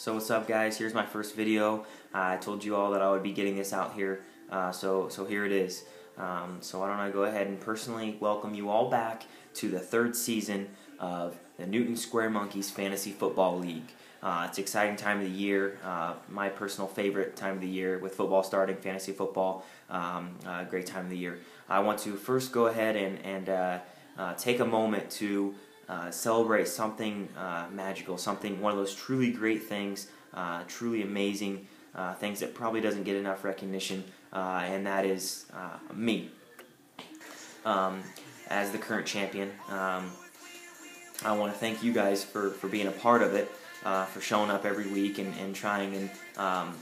So what's up, guys? Here's my first video. I told you all that I would be getting this out here, so here it is. So why don't I go ahead and personally welcome you all back to the third season of the Newton Square Monkeys Fantasy Football League. It's an exciting time of the year, my personal favorite time of the year with football starting, fantasy football, great time of the year. I want to first go ahead and take a moment to celebrate something magical, one of those truly great things, truly amazing things that probably doesn't get enough recognition, and that is me as the current champion. I want to thank you guys for being a part of it, for showing up every week and trying and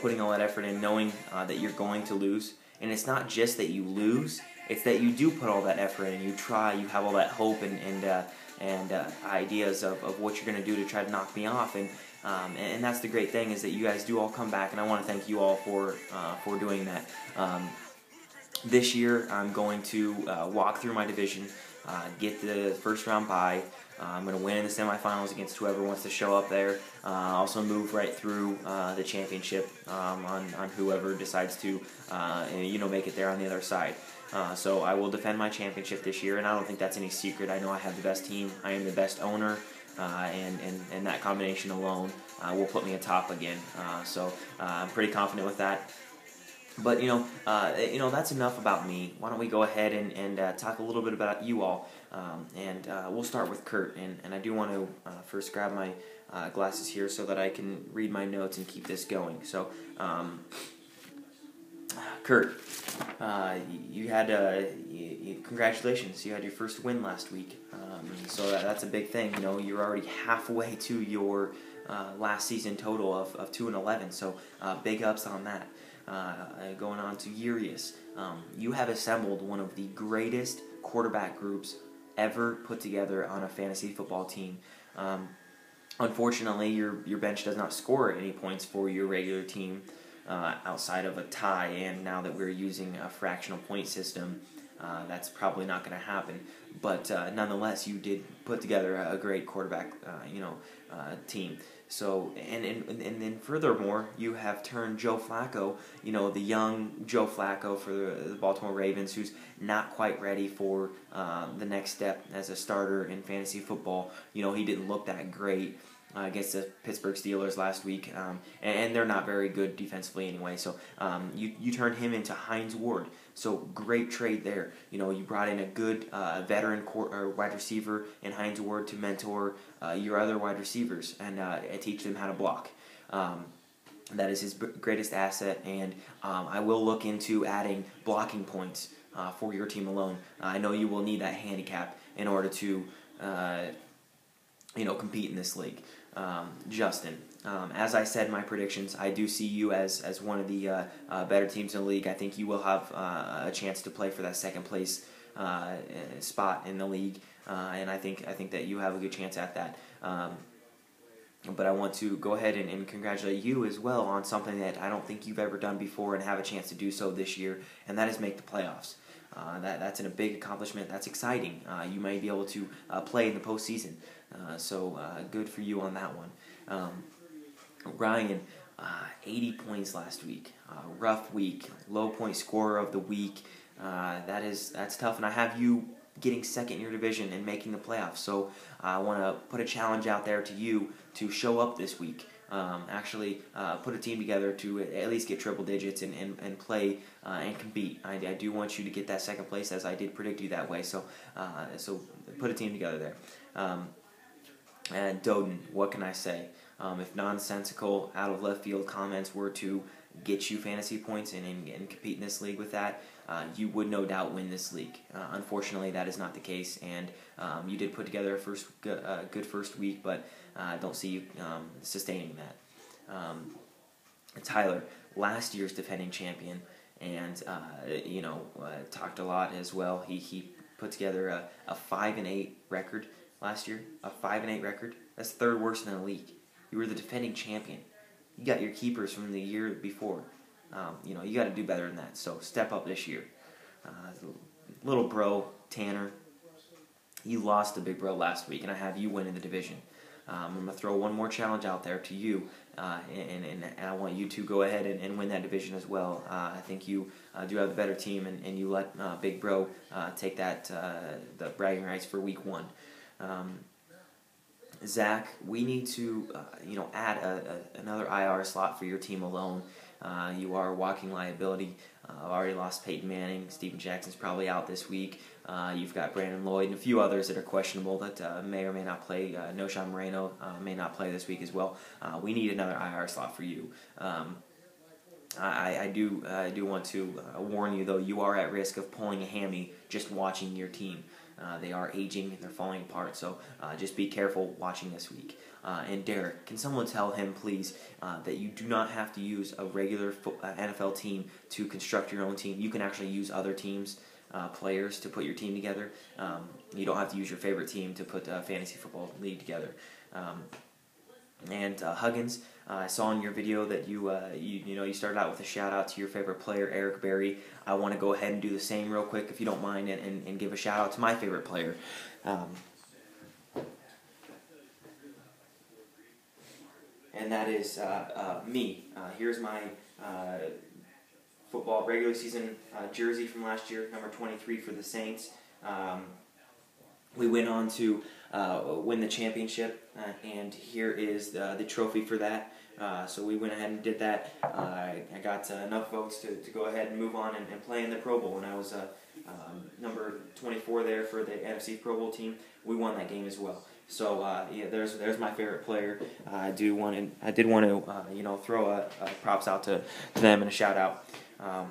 putting all that effort in, knowing that you're going to lose. And it's not just that you lose, it's that you do put all that effort in, you try, you have all that hope and ideas of what you're going to do to try to knock me off. And that's the great thing, is that you guys do all come back, and I want to thank you all for doing that. This year I'm going to walk through my division, get the first round bye. I'm going to win in the semifinals against whoever wants to show up there. Also move right through the championship on whoever decides to make it there on the other side. So I will defend my championship this year, and I don't think that's any secret. I know I have the best team. I am the best owner, and that combination alone will put me atop again. So I'm pretty confident with that. But that's enough about me. Why don't we go ahead and talk a little bit about you all, and we'll start with Kurt. And I do want to first grab my glasses here so that I can read my notes and keep this going. So, Kurt, you had congratulations. You had your first win last week. So that's a big thing. You're already halfway to your last season total of 2-11. So big ups on that. Going on to Urias, you have assembled one of the greatest quarterback groups ever put together on a fantasy football team. Unfortunately, your bench does not score any points for your regular team outside of a tie, and now that we're using a fractional point system, that's probably not going to happen. But nonetheless, you did put together a great quarterback, team. So and then furthermore, you have turned Joe Flacco, the young Joe Flacco for the Baltimore Ravens, who's not quite ready for the next step as a starter in fantasy football. He didn't look that great against the Pittsburgh Steelers last week, and they're not very good defensively anyway. So you turned him into Hines Ward. So great trade there. You brought in a good veteran wide receiver in Hines Ward to mentor your other wide receivers and teach them how to block. That is his greatest asset, and I will look into adding blocking points for your team alone. I know you will need that handicap in order to compete in this league. Justin, as I said in my predictions, I do see you as one of the better teams in the league. I think you will have a chance to play for that second place spot in the league, and I think that you have a good chance at that. But I want to go ahead and congratulate you as well on something that I don't think you've ever done before and have a chance to do so this year, and that is make the playoffs. That's a big accomplishment. That's exciting. You may be able to play in the postseason. So good for you on that one. Ryan, 80 points last week. Rough week. Low point scorer of the week. That's tough. And I have you getting second in your division and making the playoffs. So I want to put a challenge out there to you to show up this week. Actually put a team together to at least get triple digits and play and compete. I do want you to get that second place, as I did predict you that way. So put a team together there. And Doden, what can I say? If nonsensical, out of left field comments were to get you fantasy points and compete in this league with that, you would no doubt win this league. Unfortunately, that is not the case, and you did put together a good first week, but I don't see you sustaining that. Tyler, last year's defending champion, and talked a lot as well. He put together a 5-8 record last year. A 5-8 record. That's third worst in the league. You were the defending champion. You got your keepers from the year before. You got to do better than that. So step up this year. Little bro Tanner, you lost to big bro last week, and I have you winning the division. I'm going to throw one more challenge out there to you, and I want you to go ahead and win that division as well. I think you do have the better team, and you let Big Bro take the bragging rights for week 1. Zach, we need to add another IR slot for your team alone. You are a walking liability. I've already lost Peyton Manning. Steven Jackson's probably out this week. You've got Brandon Lloyd and a few others that are questionable that may or may not play. Noshan Moreno may not play this week as well. We need another IR slot for you. I do want to warn you, though, you are at risk of pulling a hammy just watching your team. They are aging and they're falling apart, so just be careful watching this week. And Derek, can someone tell him, please, that you do not have to use a regular NFL team to construct your own team. You can actually use other teams' players to put your team together. You don't have to use your favorite team to put a fantasy football league together. And Huggins, I saw in your video that you started out with a shout out to your favorite player, Eric Berry. I want to go ahead and do the same real quick, if you don't mind, and give a shout out to my favorite player. And that is me. Here's my football regular season jersey from last year, number 23 for the Saints. We went on to win the championship, and here is the trophy for that. So we went ahead and did that. I got enough votes to go ahead and move on and play in the Pro Bowl, and I was number 24 there for the NFC Pro Bowl team. We won that game as well. So yeah, there's my favorite player. I did want to throw a props out to them and a shout out.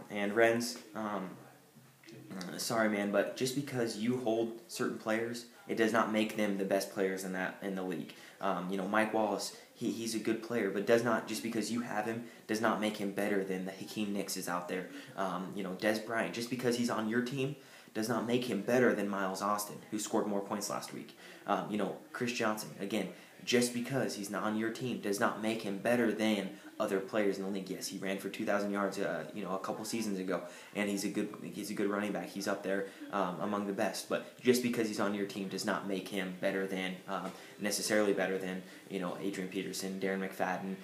And Renz, sorry man, but just because you hold certain players, it does not make them the best players in the league. Mike Wallace, he's a good player, but does not, just because you have him, does not make him better than the Hakeem Nickses out there. Des Bryant, just because he's on your team, does not make him better than Miles Austin, who scored more points last week. Chris Johnson, again, just because he's not on your team does not make him better than other players in the league. Yes, he ran for 2,000 yards, a couple seasons ago, and he's a good running back. He's up there among the best. But just because he's on your team does not make him better than necessarily better than Adrian Peterson, Darren McFadden,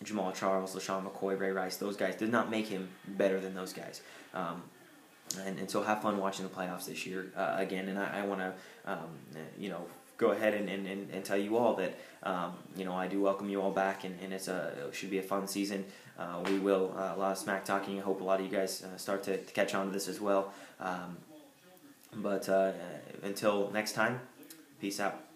Jamal Charles, LaShawn McCoy, Ray Rice. Those guys did not make him better than those guys. And so have fun watching the playoffs this year again. And I want to go ahead and tell you all that I do welcome you all back, and it should be a fun season. We will a lot of smack talking. I hope a lot of you guys start to catch on to this as well. But until next time, peace out.